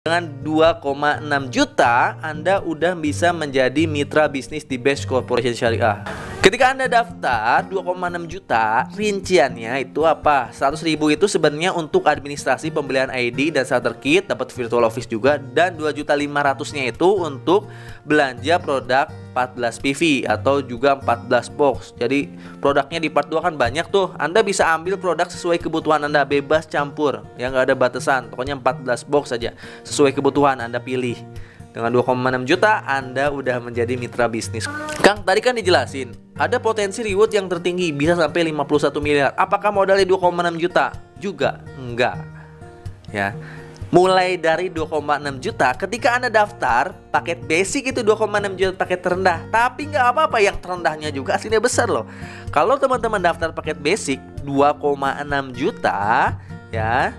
Dengan 2,6 juta, Anda udah bisa menjadi mitra bisnis di Best Corporation Syariah. Ketika Anda daftar 2,6 juta, rinciannya itu apa? 100.000 itu sebenarnya untuk administrasi pembelian ID dan starter kit, dapat virtual office juga. Dan 2.500.000-nya itu untuk belanja produk 14 PV atau juga 14 box. Jadi produknya di part 2 kan banyak tuh. Anda bisa ambil produk sesuai kebutuhan Anda, bebas campur, yang nggak ada batasan. Pokoknya 14 box saja, sesuai kebutuhan Anda pilih. Dengan 2,6 juta Anda udah menjadi mitra bisnis. Kang, tadi kan dijelasin ada potensi reward yang tertinggi, bisa sampai 51 miliar. Apakah modalnya 2,6 juta? Juga enggak. Ya. Mulai dari 2,6 juta ketika Anda daftar, paket basic itu 2,6 juta, paket terendah. Tapi nggak apa-apa, yang terendahnya juga hasilnya besar loh. Kalau teman-teman daftar paket basic 2,6 juta, ya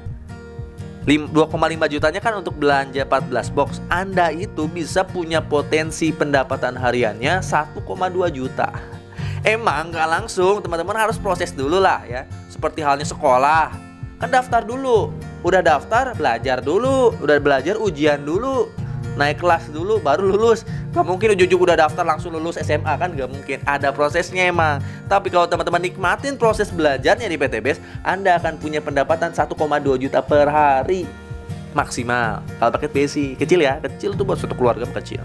2,5 jutanya kan untuk belanja 14 box. Anda itu bisa punya potensi pendapatan hariannya 1,2 juta. Emang nggak langsung, teman-teman harus proses dulu lah ya. Seperti halnya sekolah, kan daftar dulu. Udah daftar, belajar dulu. Udah belajar, ujian dulu, naik kelas dulu, baru lulus. Gak mungkin ujung-ujung udah daftar langsung lulus SMA, kan gak mungkin. Ada prosesnya emang. Tapi kalau teman-teman nikmatin proses belajarnya di PTBS, Anda akan punya pendapatan 1,2 juta per hari maksimal. Kalau paket basic, kecil ya, kecil tuh buat satu keluarga kecil.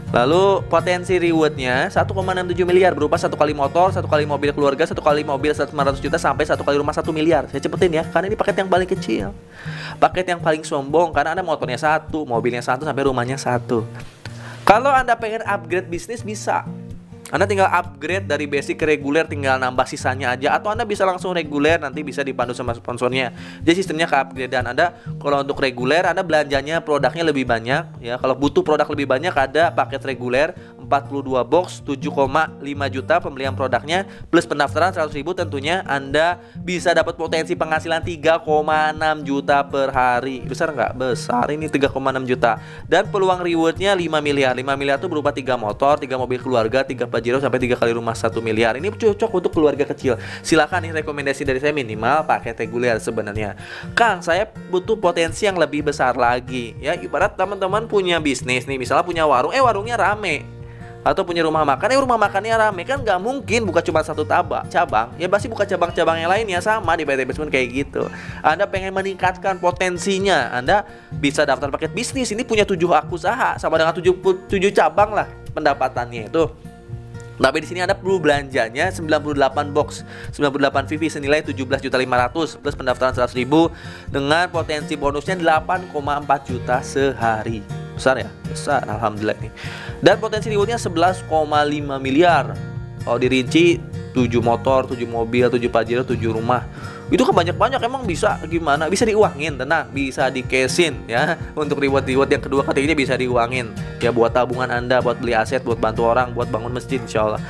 Lalu potensi rewardnya 1,67 miliar berupa 1 kali motor, 1 kali mobil keluarga, 1 kali mobil 900 juta sampai 1 kali rumah 1 miliar. Saya cepetin ya, karena ini paket yang paling kecil. Paket yang paling sombong karena Anda motornya 1, mobilnya 1 sampai rumahnya 1. Kalau Anda pengen upgrade bisnis bisa. Anda tinggal upgrade dari basic ke reguler, tinggal nambah sisanya aja. Atau Anda bisa langsung reguler, nanti bisa dipandu sama sponsornya. Jadi sistemnya ke upgradean Anda. Kalau untuk reguler, Anda belanjanya produknya lebih banyak ya. Kalau butuh produk lebih banyak, ada paket reguler 42 box 7,5 juta pembelian produknya plus pendaftaran 100.000. Tentunya Anda bisa dapat potensi penghasilan 3,6 juta per hari. Besar nggak? Besar, ini 3,6 juta. Dan peluang rewardnya 5 miliar. 5 miliar itu berupa 3 motor, 3 mobil keluarga, 3 Pajero sampai 3 kali rumah 1 miliar. Ini cocok untuk keluarga kecil. Silakan nih, rekomendasi dari saya minimal paket reguler sebenarnya. Kang, saya butuh potensi yang lebih besar lagi. Ya, ibarat teman-teman punya bisnis nih, misalnya punya warung, warungnya rame. Atau punya rumah makan, rumah makannya rame. Kan nggak mungkin buka cuma satu cabang. Ya pasti buka cabang-cabang yang lainnya. Sama di PTBS pun kayak gitu. Anda pengen meningkatkan potensinya, Anda bisa daftar paket bisnis. Ini punya 7 hak usaha, sama dengan 7 cabang lah pendapatannya itu. Tapi di sini Anda perlu belanjanya 98 box 98 VV senilai 17.500.000 plus pendaftaran 100.000 dengan potensi bonusnya 8,4 juta sehari. Besar ya? Besar, alhamdulillah nih. Dan potensi rewardnya 11,5 miliar. Kalau dirinci 7 motor, 7 mobil, 7 Pajero, 7 rumah. Itu kan banyak-banyak, emang bisa gimana? Bisa diuangin, tenang, bisa di-cashin ya. Untuk reward yang kedua ketiganya bisa diuangin. Ya buat tabungan Anda, buat beli aset, buat bantu orang, buat bangun masjid insyaallah.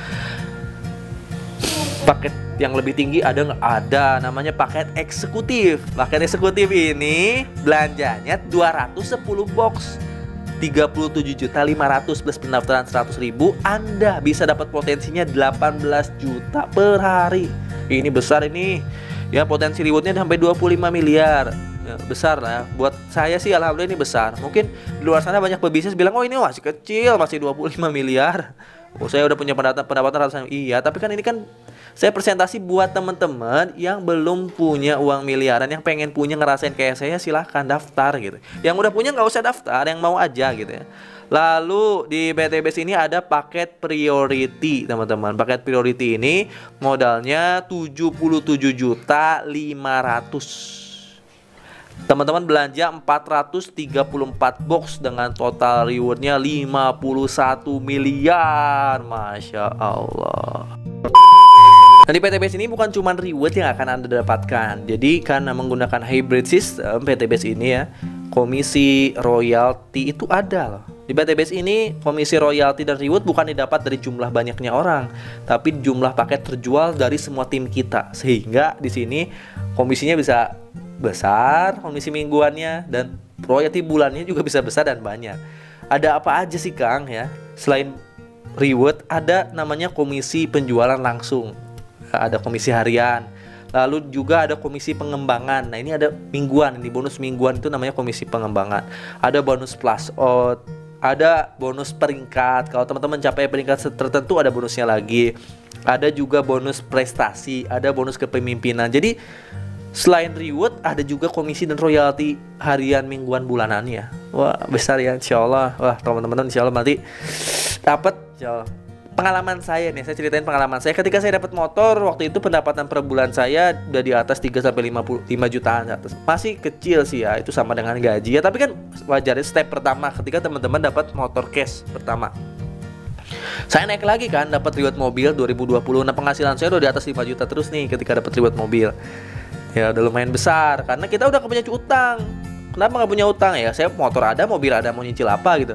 Paket yang lebih tinggi ada nggak? Ada, namanya paket eksekutif. Paket eksekutif ini belanjanya 210 box 37.500.000 plus pendaftaran 100.000. Anda bisa dapat potensinya 18 juta per hari. Ini besar ini. Ya, potensi rewardnya sampai 25 miliar. Ya, besar lah. Buat saya sih alhamdulillah ini besar. Mungkin di luar sana banyak pebisnis bilang, oh ini masih kecil, masih 25 miliar. Oh, saya udah punya pendapatan ratusan. Iya, tapi kan ini kan saya presentasi buat teman-teman yang belum punya uang miliaran, yang pengen punya, ngerasain kayak saya, silahkan daftar gitu. Yang udah punya nggak usah daftar, yang mau aja gitu ya. Lalu di PTBS ini ada paket priority, teman-teman. Paket priority ini modalnya 77.500.000. Teman-teman belanja 434 box dengan total rewardnya 51 miliar. Masya Allah. Nah, di PTBS ini bukan cuma reward yang akan Anda dapatkan. Jadi karena menggunakan hybrid system PTBS ini ya, komisi royalti itu ada loh. Di PTBS ini komisi royalti dan reward bukan didapat dari jumlah banyaknya orang, tapi jumlah paket terjual dari semua tim kita. Sehingga di sini komisinya bisa besar, komisi mingguannya, dan royalti bulannya juga bisa besar dan banyak. Ada apa aja sih Kang ya? Selain reward ada namanya komisi penjualan langsung. Ada komisi harian, Lalu juga ada komisi pengembangan. Nah, ini ada mingguan, ini bonus mingguan itu namanya komisi pengembangan. Ada bonus plus out, ada bonus peringkat. Kalau teman-teman capai peringkat tertentu ada bonusnya lagi. Ada juga bonus prestasi, ada bonus kepemimpinan. Jadi selain reward ada juga komisi dan royalti harian, mingguan, bulanannya. Wah, besar ya insyaallah. Wah, teman-teman insyaallah nanti dapat insyaallah. Pengalaman saya nih, saya ceritain pengalaman saya ketika saya dapat motor. Waktu itu pendapatan per bulan saya udah di atas 3 sampai 5 jutaan atas. Masih kecil sih ya, itu sama dengan gaji ya, tapi kan wajar ya, step pertama ketika teman-teman dapat motor cash pertama. Saya naik lagi kan, dapat reward mobil 2020. Nah, penghasilan saya udah di atas 5 juta terus nih ketika dapat reward mobil. Ya udah lumayan besar karena kita udah punya utang. Kenapa nggak punya utang ya? Saya motor ada, mobil ada, mau nyicil apa gitu?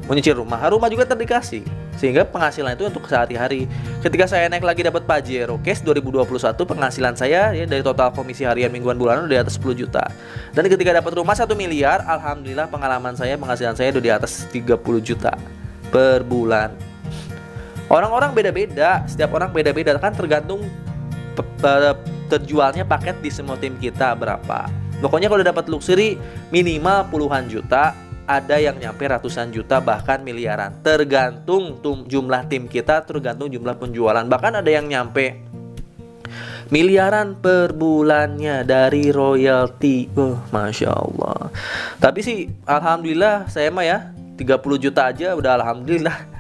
Mau nyicil rumah juga terdikasih. Sehingga penghasilan itu untuk sehari-hari. Ketika saya naik lagi dapat Pajero Cash 2021, penghasilan saya ya dari total komisi harian, mingguan, bulanan udah di atas 10 juta. Dan ketika dapat rumah 1 miliar, alhamdulillah penghasilan saya udah di atas 30 juta per bulan. Orang-orang beda-beda, setiap orang beda-beda kan, tergantung terjualnya paket di semua tim kita berapa. Pokoknya kalau dapat luxury minimal puluhan juta, ada yang nyampe ratusan juta, bahkan miliaran. Tergantung jumlah tim kita, tergantung jumlah penjualan. Bahkan ada yang nyampe miliaran per bulannya dari royalti. Masya Allah. Tapi sih alhamdulillah saya mah ya 30 juta aja udah alhamdulillah.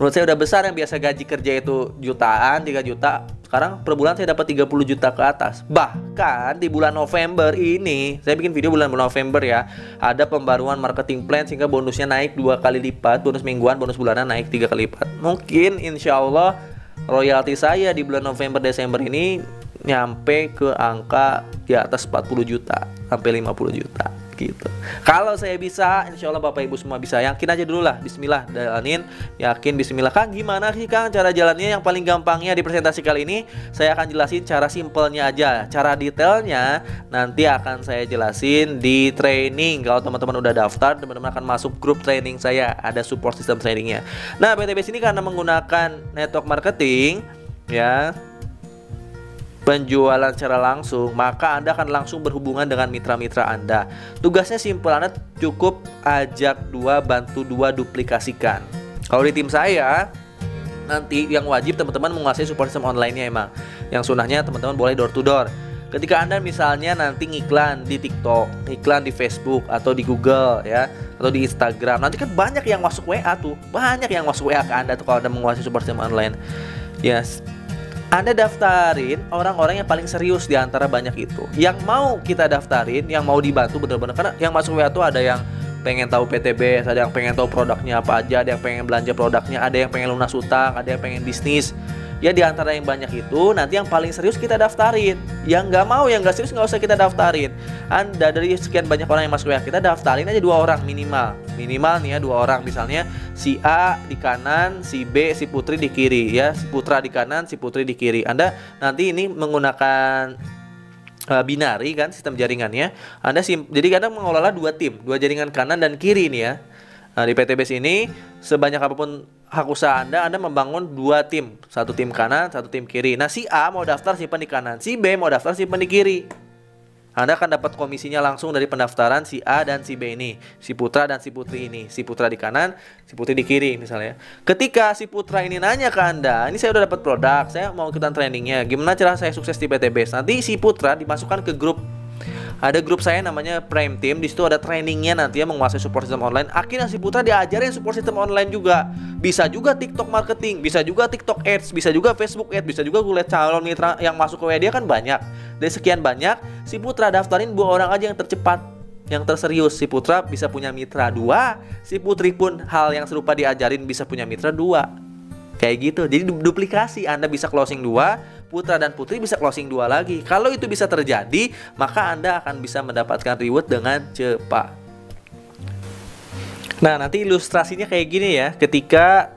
Menurut saya udah besar. Yang biasa gaji kerja itu jutaan, 3 juta, sekarang per bulan saya dapat 30 juta ke atas. Bahkan di bulan November ini, saya bikin video bulan November ya, ada pembaruan marketing plan sehingga bonusnya naik 2 kali lipat. Bonus mingguan, bonus bulanan naik 3 kali lipat. Mungkin insya Allah royalti saya di bulan November Desember ini nyampe ke angka di atas 40 juta sampai 50 juta gitu. Kalau saya bisa, insya Allah Bapak Ibu semua bisa. Yakin aja dulu lah, bismillah, jalanin, yakin, bismillah. Kang, gimana sih Kang cara jalannya? Yang paling gampangnya di presentasi kali ini saya akan jelasin cara simpelnya aja. Cara detailnya nanti akan saya jelasin di training. Kalau teman-teman udah daftar, teman-teman akan masuk grup training saya, ada support system trainingnya. Nah, PTBS ini karena menggunakan network marketing ya, penjualan secara langsung, maka Anda akan langsung berhubungan dengan mitra-mitra Anda. Tugasnya simpel, Anda cukup ajak 2, bantu 2, duplikasikan. Kalau di tim saya, nanti yang wajib teman-teman menguasai support system online-nya emang. Yang sunahnya teman-teman boleh door to door. Ketika Anda misalnya nanti ngiklan di TikTok, iklan di Facebook atau di Google ya, atau di Instagram, nanti kan banyak yang masuk WA tuh. Banyak yang masuk WA ke Anda tuh kalau Anda menguasai support system online. Yes. Anda daftarin orang-orang yang paling serius di antara banyak itu, yang mau kita daftarin, yang mau dibantu bener-bener. Karena yang masuk WA tuh ada yang pengen tahu PTBS, ada yang pengen tahu produknya apa aja, ada yang pengen belanja produknya, ada yang pengen lunas utang, ada yang pengen bisnis. Ya di antara yang banyak itu, nanti yang paling serius kita daftarin. Yang nggak mau, yang nggak serius nggak usah kita daftarin. Anda dari sekian banyak orang yang masuk WA kita, daftarin aja 2 orang minimal. Minimal nih ya 2 orang. Misalnya si A di kanan, si B, si Putri di kiri ya. Si Putra di kanan, si Putri di kiri. Anda nanti ini menggunakan binari kan sistem jaringannya. Jadi kadang mengelola 2 tim, 2 jaringan kanan dan kiri nih ya. Nah, di PTBS ini sebanyak apapun hak usaha Anda membangun 2 tim, 1 tim kanan, 1 tim kiri. Nah, si A mau daftar simpan di kanan, si B mau daftar simpan di kiri. Anda akan dapat komisinya langsung dari pendaftaran si A dan si B ini, si Putra dan si Putri ini. Si Putra di kanan, si Putri di kiri misalnya. Ketika si Putra ini nanya ke Anda, ini saya udah dapat produk, saya mau ikutan trainingnya, gimana cara saya sukses di PTBS? Nanti si Putra dimasukkan ke grup. Ada grup saya namanya Prime Team. Di situ ada trainingnya nanti ya, menguasai support system online. Akhirnya si Putra diajarin support system online juga. Bisa juga TikTok marketing, bisa juga TikTok Ads, bisa juga Facebook Ads, bisa juga Google calon mitra yang masuk ke WA dia kan banyak. Dari sekian banyak, si Putra daftarin 2 orang aja yang tercepat, yang terserius. Si Putra bisa punya mitra 2, si Putri pun hal yang serupa diajarin bisa punya mitra 2. Kayak gitu. Jadi duplikasi, Anda bisa closing 2, Putra dan Putri bisa closing 2 lagi. Kalau itu bisa terjadi, maka Anda akan bisa mendapatkan reward dengan cepat. Nah, nanti ilustrasinya kayak gini ya. Ketika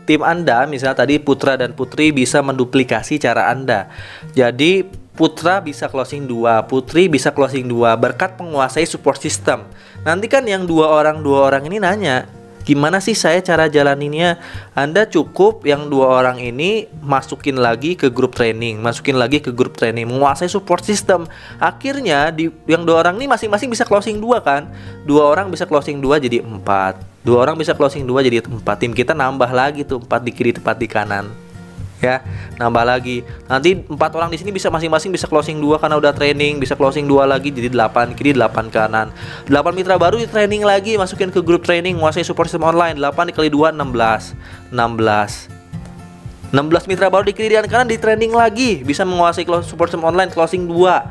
tim Anda, misalnya tadi Putra dan Putri bisa menduplikasi cara Anda. Jadi Putra bisa closing 2, Putri bisa closing 2 berkat menguasai support system. Nanti kan yang 2 orang ini nanya, Gimana sih saya cara jalaninnya? Anda cukup yang 2 orang ini masukin lagi ke grup training, menguasai support system. Akhirnya yang 2 orang ini masing-masing bisa closing 2 kan? 2 orang bisa closing 2 jadi 4. 2 orang bisa closing 2 jadi 4. Tim kita nambah lagi tuh 4 di kiri, 4 di kanan. Ya, nambah lagi. Nanti 4 orang di sini bisa masing-masing bisa closing 2 karena udah training, bisa closing 2 lagi jadi 8 kiri, 8 kanan. 8 mitra baru di training lagi, masukin ke grup training, menguasai support system online. 8 dikali 2 16. 16 mitra baru di kiri dan kanan di training lagi, bisa menguasai support system online, closing 2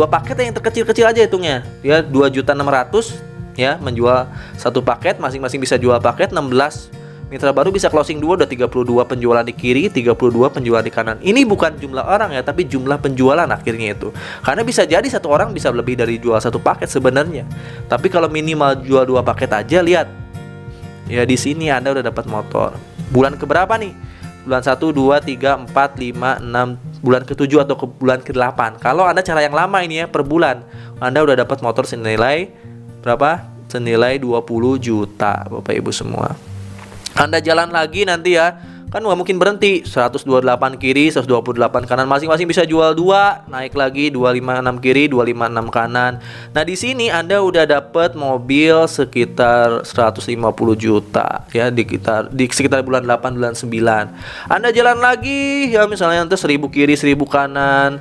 paket yang terkecil-kecil aja hitungnya. Ya, 2.600.000 ya, menjual 1 paket, masing-masing bisa jual paket. 16 mitra baru bisa closing 2, udah 32 penjualan di kiri, 32 penjualan di kanan. Ini bukan jumlah orang ya, tapi jumlah penjualan akhirnya itu. Karena bisa jadi 1 orang bisa lebih dari jual 1 paket sebenarnya. Tapi kalau minimal jual 2 paket aja, lihat. Ya di sini Anda udah dapat motor. Bulan keberapa nih? Bulan 1, 2, 3, 4, 5, 6, bulan ke-7 atau ke bulan ke-8. Kalau Anda cara yang lama ini ya, per bulan, Anda udah dapat motor senilai berapa? Senilai 20 juta, Bapak Ibu semua. Anda jalan lagi nanti ya, kan nggak mungkin berhenti. 128 kiri, 128 kanan, masing-masing bisa jual 2, naik lagi 256 kiri, 256 kanan. Nah di sini Anda udah dapat mobil sekitar 150 juta ya, di sekitar bulan 8, bulan 9. Anda jalan lagi ya, misalnya nanti 1000 kiri, 1000 kanan,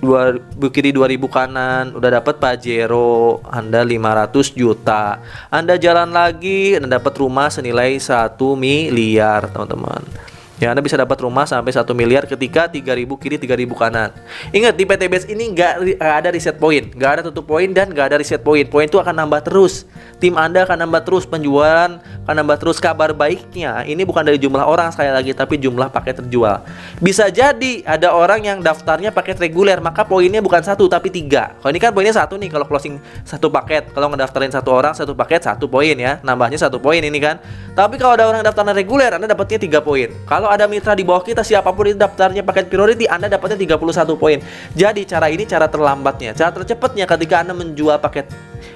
2 kiri 2000 kanan, udah dapat Pajero, Anda 500 juta. Anda jalan lagi, Anda dapat rumah senilai 1 miliar, teman-teman. Ya, Anda bisa dapat rumah sampai 1 miliar ketika 3000 kiri 3000 kanan. Ingat, di PTBS ini nggak ada reset point, nggak ada tutup poin dan nggak ada reset point. Poin itu akan nambah terus. Tim Anda akan nambah terus, penjualan akan nambah terus. Kabar baiknya, ini bukan dari jumlah orang sekali lagi, tapi jumlah paket terjual. Bisa jadi ada orang yang daftarnya paket reguler, maka poinnya bukan 1 tapi 3. Kalau ini kan poinnya 1 nih, kalau closing 1 paket. Kalau ngedaftarin 1 orang 1 paket 1 poin ya, nambahnya 1 poin ini kan. Tapi kalau ada orang daftarnya reguler, Anda dapatnya 3 poin. Kalau ada mitra di bawah kita, siapapun itu daftarnya paket priority, Anda dapatnya 31 poin. Jadi cara ini cara terlambatnya. Cara tercepatnya ketika Anda menjual paket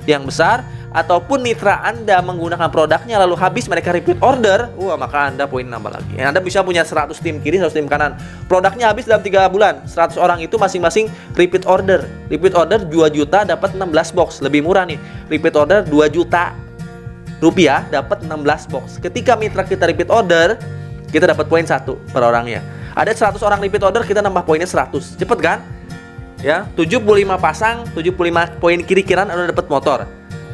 yang besar ataupun mitra Anda menggunakan produknya lalu habis mereka repeat order, maka Anda poin nambah lagi. Anda bisa punya 100 tim kiri, 100 tim kanan. Produknya habis dalam 3 bulan. 100 orang itu masing-masing repeat order. Repeat order 2 juta dapat 16 box. Lebih murah nih. Repeat order 2 juta rupiah dapat 16 box. Ketika mitra kita repeat order, kita dapat poin 1 per orangnya. Ada 100 orang repeat order, kita nambah poinnya 100. Cepet kan? Ya, 75 pasang, 75 poin kiri kanan Anda dapat motor.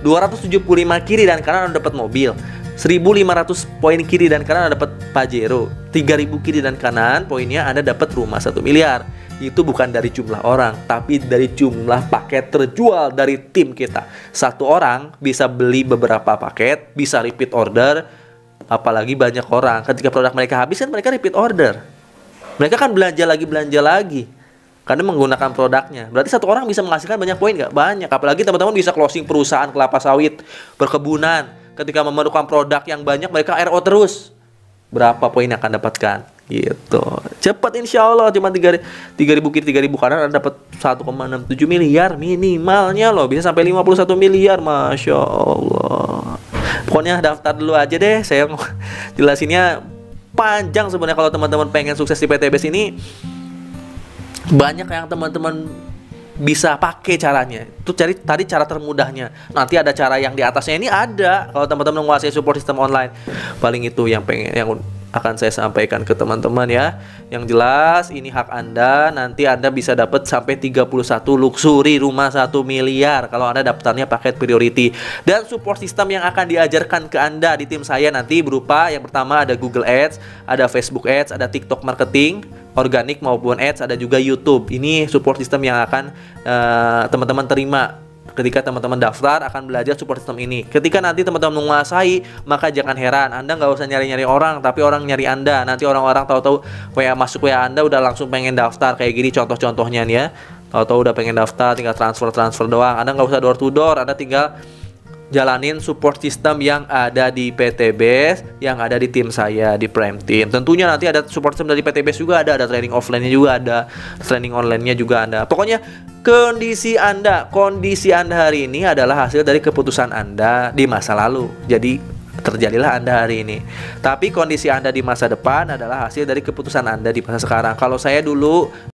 275 kiri dan kanan Anda dapat mobil. 1500 poin kiri dan kanan Anda dapat Pajero. 3000 kiri dan kanan poinnya Anda dapat rumah 1 miliar. Itu bukan dari jumlah orang, tapi dari jumlah paket terjual dari tim kita. 1 orang bisa beli beberapa paket, bisa repeat order. Apalagi banyak orang, ketika produk mereka habis kan mereka repeat order. Mereka kan belanja lagi karena menggunakan produknya. Berarti 1 orang bisa menghasilkan banyak poin nggak? Banyak. Apalagi teman-teman bisa closing perusahaan kelapa sawit, perkebunan. Ketika memerlukan produk yang banyak, mereka RO terus. Berapa poin yang akan dapatkan? Gitu. Cepat insya Allah, cuma 3000 kiri 3000 kanan Anda dapat 1,67 miliar minimalnya loh. Bisa sampai 51 miliar, Masya Allah. Pokoknya daftar dulu aja deh. Saya jelasinnya panjang sebenarnya. Kalau teman-teman pengen sukses di PTBS ini, banyak yang teman-teman bisa pakai caranya. Itu cari tadi cara termudahnya. Nanti ada cara yang di atasnya ini ada. Kalau teman-teman menguasai support system online, paling itu yang akan saya sampaikan ke teman-teman ya. Yang jelas ini hak Anda. Nanti Anda bisa dapat sampai 31 luxury rumah 1 miliar kalau Anda daftarnya paket priority. Dan support system yang akan diajarkan ke Anda di tim saya nanti berupa yang pertama ada Google Ads, ada Facebook Ads, ada TikTok marketing, organik maupun ads, ada juga YouTube. Ini support system yang akan teman-teman terima. Ketika teman-teman daftar akan belajar support system ini. Ketika nanti teman-teman menguasai, maka jangan heran, Anda nggak usah nyari-nyari orang, tapi orang nyari Anda. Nanti orang-orang tahu-tahu masuk WA Anda udah langsung pengen daftar kayak gini contoh-contohnya nih ya. Tahu-tahu udah pengen daftar, tinggal transfer doang. Anda nggak usah door to door, Anda tinggal jalanin support system yang ada di PTBS, yang ada di tim saya di Prime Team. Tentunya nanti ada support system dari PTBS juga ada training offline-nya juga ada, training online-nya juga ada. Pokoknya kondisi Anda hari ini adalah hasil dari keputusan Anda di masa lalu. Jadi terjadilah Anda hari ini. Tapi kondisi Anda di masa depan adalah hasil dari keputusan Anda di masa sekarang. Kalau saya dulu